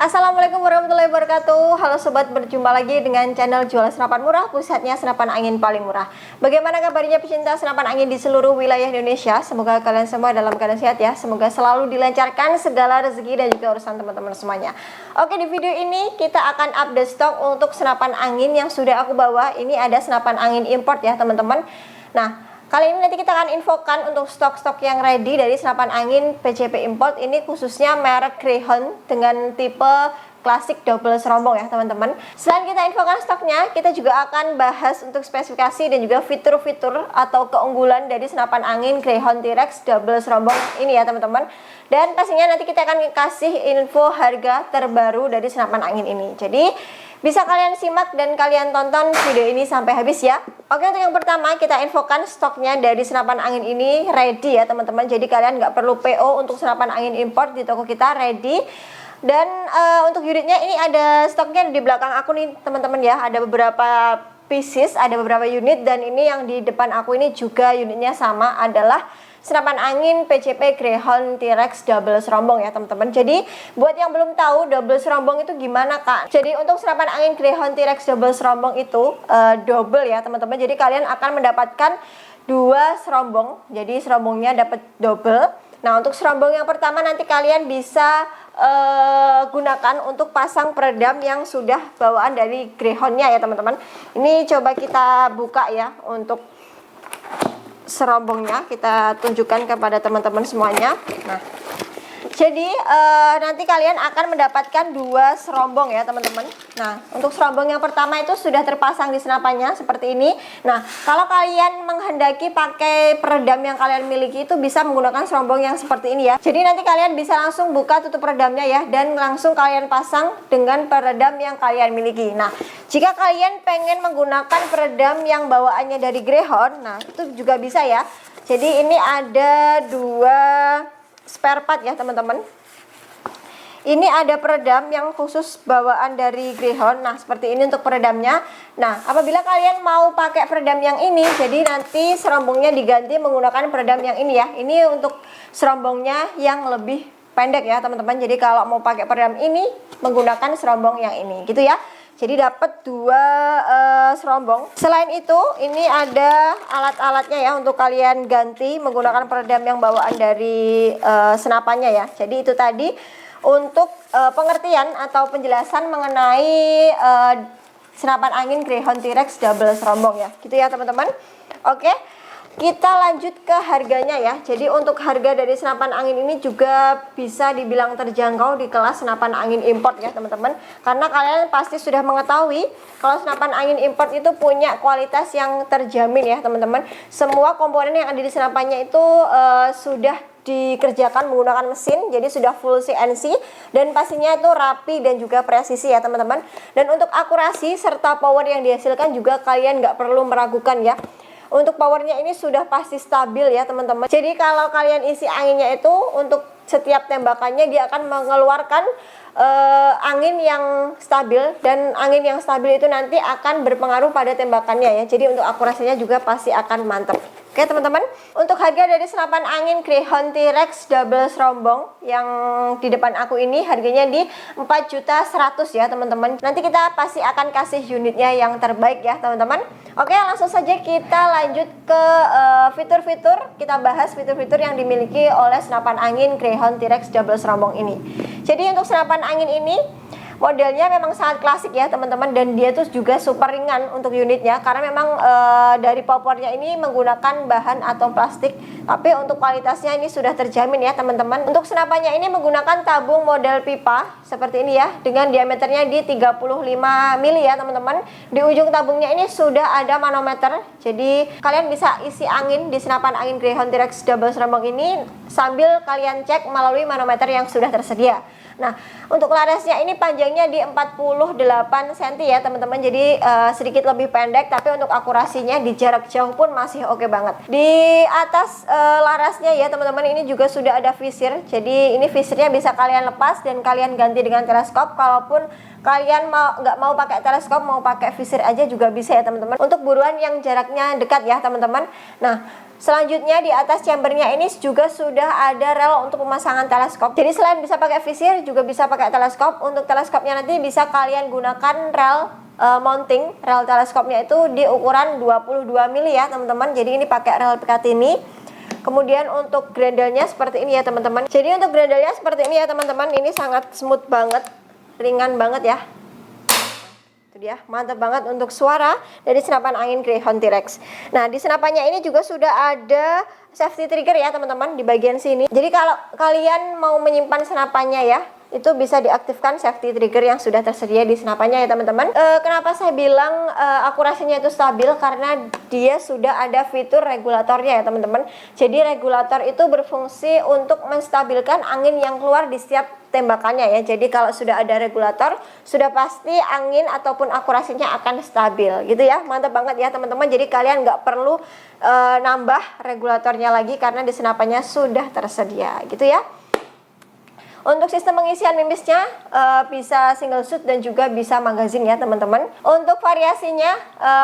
Assalamualaikum warahmatullahi wabarakatuh. Halo sobat, berjumpa lagi dengan channel Jual Senapan Murah, pusatnya senapan angin paling murah. Bagaimana kabarnya pecinta senapan angin di seluruh wilayah Indonesia? Semoga kalian semua dalam keadaan sehat ya. Semoga selalu dilancarkan segala rezeki dan juga urusan teman-teman semuanya. Oke, di video ini kita akan update stok untuk senapan angin yang sudah aku bawa. Ini ada senapan angin import ya teman-teman. Nah, kali ini nanti kita akan infokan untuk stok-stok yang ready dari senapan angin PCP Import. Ini khususnya merek Greyhound dengan tipe klasik double serombong ya teman-teman. Selain kita infokan stoknya, kita juga akan bahas untuk spesifikasi dan juga fitur-fitur atau keunggulan dari senapan angin Greyhound T-Rex double serombong ini ya teman-teman. Dan pastinya nanti kita akan kasih info harga terbaru dari senapan angin ini. Jadi bisa kalian simak dan kalian tonton video ini sampai habis ya. Oke, untuk yang pertama kita infokan stoknya dari senapan angin ini ready ya teman-teman. Jadi kalian nggak perlu PO untuk senapan angin import, di toko kita ready. Dan untuk unitnya ini ada stoknya di belakang aku nih teman-teman ya. Ada beberapa pieces, ada beberapa unit, dan ini yang di depan aku ini juga unitnya sama, adalah senapan angin PCP Greyhound T-Rex double serombong ya teman-teman. Jadi buat yang belum tahu double serombong itu gimana kak, jadi untuk senapan angin Greyhound T-Rex double serombong itu double ya teman-teman. Jadi kalian akan mendapatkan dua serombong, jadi serombongnya dapat double. Nah, untuk serombong yang pertama nanti kalian bisa gunakan untuk pasang peredam yang sudah bawaan dari Greyhound-nya ya teman-teman. Ini coba kita buka ya untuk serombongnya, kita tunjukkan kepada teman-teman semuanya. Nah, jadi nanti kalian akan mendapatkan dua serombong ya teman-teman. Nah, untuk serombong yang pertama itu sudah terpasang di senapannya seperti ini. Nah, kalau kalian menghendaki pakai peredam yang kalian miliki itu bisa menggunakan serombong yang seperti ini ya. Jadi nanti kalian bisa langsung buka tutup peredamnya ya, dan langsung kalian pasang dengan peredam yang kalian miliki. Nah, jika kalian pengen menggunakan peredam yang bawaannya dari Greyhound, nah itu juga bisa ya. Jadi ini ada dua spare part ya teman-teman. Ini ada peredam yang khusus bawaan dari Greyhound. Nah, seperti ini untuk peredamnya. Nah, apabila kalian mau pakai peredam yang ini, jadi nanti serombongnya diganti menggunakan peredam yang ini ya. Ini untuk serombongnya yang lebih pendek ya teman-teman. Jadi kalau mau pakai peredam ini, menggunakan serombong yang ini gitu ya. Jadi dapat dua serombong. Selain itu, ini ada alat-alatnya ya untuk kalian ganti menggunakan peredam yang bawaan dari senapannya ya. Jadi itu tadi untuk pengertian atau penjelasan mengenai senapan angin Greyhound T-Rex double serombong ya. Gitu ya teman-teman. Oke. Kita lanjut ke harganya ya. Jadi untuk harga dari senapan angin ini juga bisa dibilang terjangkau di kelas senapan angin import ya teman-teman. Karena kalian pasti sudah mengetahui kalau senapan angin import itu punya kualitas yang terjamin ya teman-teman. Semua komponen yang ada di senapannya itu sudah dikerjakan menggunakan mesin, jadi sudah full CNC, dan pastinya itu rapi dan juga presisi ya teman-teman. Dan untuk akurasi serta power yang dihasilkan juga kalian nggak perlu meragukan ya. Untuk powernya ini sudah pasti stabil ya teman-teman. Jadi kalau kalian isi anginnya itu untuk setiap tembakannya dia akan mengeluarkan angin yang stabil, dan angin yang stabil itu nanti akan berpengaruh pada tembakannya ya. Jadi untuk akurasinya juga pasti akan mantap. Oke teman-teman, untuk harga dari senapan angin Greyhound T-Rex double serombong yang di depan aku ini harganya di 4.100.000 ya teman-teman. Nanti kita pasti akan kasih unitnya yang terbaik ya teman-teman. Oke, langsung saja kita lanjut ke fitur-fitur. Kita bahas fitur-fitur yang dimiliki oleh senapan angin Greyhound T-Rex double serombong ini. Jadi untuk senapan angin ini modelnya memang sangat klasik ya teman-teman, dan dia tuh juga super ringan untuk unitnya karena memang dari popornya ini menggunakan bahan atom plastik, tapi untuk kualitasnya ini sudah terjamin ya teman-teman. Untuk senapannya ini menggunakan tabung model pipa seperti ini ya, dengan diameternya di 35 mili ya teman-teman. Di ujung tabungnya ini sudah ada manometer, jadi kalian bisa isi angin di senapan angin Greyhound T-Rex double serombong ini sambil kalian cek melalui manometer yang sudah tersedia. Nah, untuk larasnya ini panjangnya di 48 cm ya teman-teman. Jadi sedikit lebih pendek, tapi untuk akurasinya di jarak jauh pun masih oke banget. Di atas larasnya ya teman-teman ini juga sudah ada visir. Jadi ini visirnya bisa kalian lepas dan kalian ganti dengan teleskop. Kalaupun kalian nggak mau pakai teleskop, mau pakai visir aja juga bisa ya teman-teman. Untuk buruan yang jaraknya dekat ya teman-teman. Nah, Selanjutnya di atas chambernya ini juga sudah ada rel untuk pemasangan teleskop. Jadi selain bisa pakai visir juga bisa pakai teleskop. Untuk teleskopnya nanti bisa kalian gunakan rel mounting. Rel teleskopnya itu di ukuran 22 mili ya teman-teman. Jadi ini pakai rel Picatinny. Kemudian untuk grendelnya seperti ini ya teman-teman. Jadi untuk grendelnya seperti ini ya teman-teman. Ini sangat smooth banget, ringan banget ya. Ya, mantap banget untuk suara dari senapan angin Greyhound T-Rex. Nah, di senapannya ini juga sudah ada safety trigger ya teman-teman di bagian sini. Jadi kalau kalian mau menyimpan senapannya ya, itu bisa diaktifkan safety trigger yang sudah tersedia di senapannya ya teman-teman. Kenapa saya bilang akurasinya itu stabil? Karena dia sudah ada fitur regulatornya ya teman-teman. Jadi regulator itu berfungsi untuk menstabilkan angin yang keluar di setiap tembakannya ya. Jadi kalau sudah ada regulator, sudah pasti angin ataupun akurasinya akan stabil gitu ya. Mantap banget ya teman-teman. Jadi kalian nggak perlu nambah regulatornya lagi karena di senapannya sudah tersedia gitu ya. Untuk sistem pengisian mimisnya bisa single shoot dan juga bisa magazine ya teman-teman. Untuk variasinya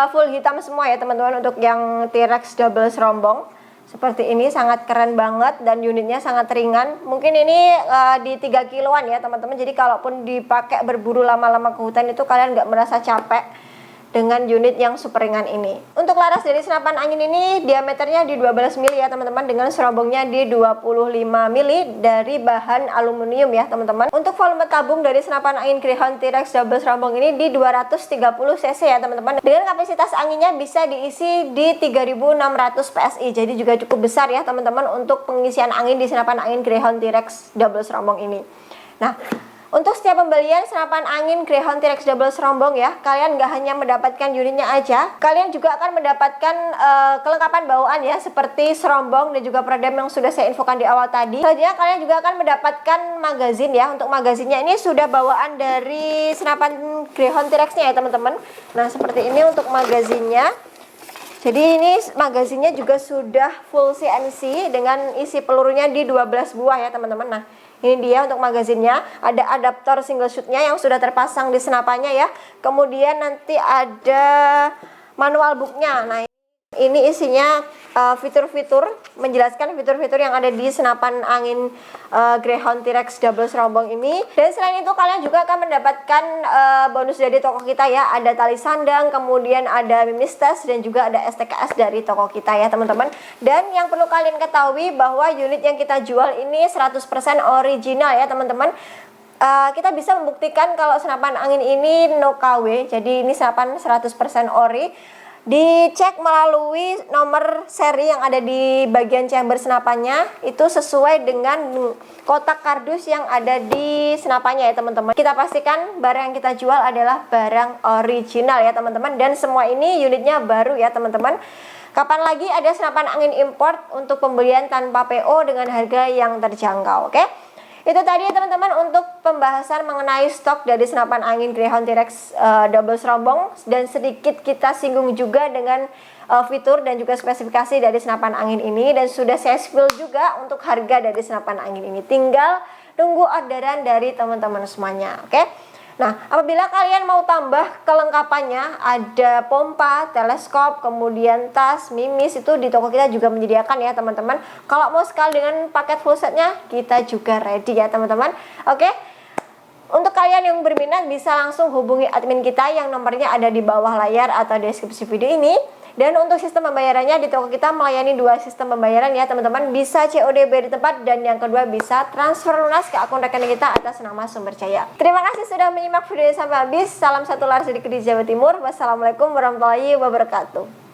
full hitam semua ya teman-teman. Untuk yang T-Rex double serombong seperti ini sangat keren banget dan unitnya sangat ringan. Mungkin ini di 3 kiloan ya teman-teman. Jadi kalaupun dipakai berburu lama-lama ke hutan itu kalian nggak merasa capek dengan unit yang super ringan ini. Untuk laras dari senapan angin ini diameternya di 12 mili ya teman-teman, dengan serombongnya di 25 mili dari bahan aluminium ya teman-teman. Untuk volume tabung dari senapan angin Greyhound T-Rex double serombong ini di 230 cc ya teman-teman. Dengan kapasitas anginnya bisa diisi di 3600 PSI. Jadi juga cukup besar ya teman-teman untuk pengisian angin di senapan angin Greyhound T-Rex double serombong ini. Nah, untuk setiap pembelian senapan angin Greyhound T-Rex double serombong ya, kalian nggak hanya mendapatkan unitnya aja, kalian juga akan mendapatkan kelengkapan bawaan ya, seperti serombong dan juga peredam yang sudah saya infokan di awal tadi. Selanjutnya kalian juga akan mendapatkan magazin ya. Untuk magazinnya ini sudah bawaan dari senapan Greyhound T-Rex-nya ya teman-teman. Nah seperti ini untuk magazinnya. Jadi ini magazinnya juga sudah full CNC dengan isi pelurunya di 12 buah ya teman-teman. Nah ini dia untuk magazinnya, ada adaptor single shootnya yang sudah terpasang di senapannya ya. Kemudian nanti ada manual booknya. Nah ini isinya fitur-fitur, menjelaskan fitur-fitur yang ada di senapan angin Greyhound T-Rex double serombong ini. Dan selain itu kalian juga akan mendapatkan bonus dari toko kita ya. Ada tali sandang, kemudian ada mimis tes, dan juga ada STKS dari toko kita ya teman-teman. Dan yang perlu kalian ketahui bahwa unit yang kita jual ini 100% original ya teman-teman. Kita bisa membuktikan kalau senapan angin ini no KW. Jadi ini senapan 100% ori. Dicek melalui nomor seri yang ada di bagian chamber senapannya, itu sesuai dengan kotak kardus yang ada di senapannya ya teman-teman. Kita pastikan barang yang kita jual adalah barang original ya teman-teman, dan semua ini unitnya baru ya teman-teman. Kapan lagi ada senapan angin import untuk pembelian tanpa PO dengan harga yang terjangkau, oke? Itu tadi ya teman-teman untuk pembahasan mengenai stok dari senapan angin Greyhound T-Rex double serombong, dan sedikit kita singgung juga dengan fitur dan juga spesifikasi dari senapan angin ini, dan sudah saya spill juga untuk harga dari senapan angin ini. Tinggal tunggu orderan dari teman-teman semuanya, oke? Nah, apabila kalian mau tambah kelengkapannya, ada pompa, teleskop, kemudian tas, mimis, itu di toko kita juga menyediakan ya teman-teman. Kalau mau sekali dengan paket full setnya, kita juga ready ya teman-teman. Oke, untuk kalian yang berminat bisa langsung hubungi admin kita yang nomornya ada di bawah layar atau deskripsi video ini. Dan untuk sistem pembayarannya, di toko kita melayani 2 sistem pembayaran ya teman-teman. Bisa COD bayar di tempat, dan yang kedua bisa transfer lunas ke akun rekening kita atas nama Sumber Jaya. Terima kasih sudah menyimak videonya sampai habis. Salam satu laras dari Kediri, Jawa Timur. Wassalamualaikum warahmatullahi wabarakatuh.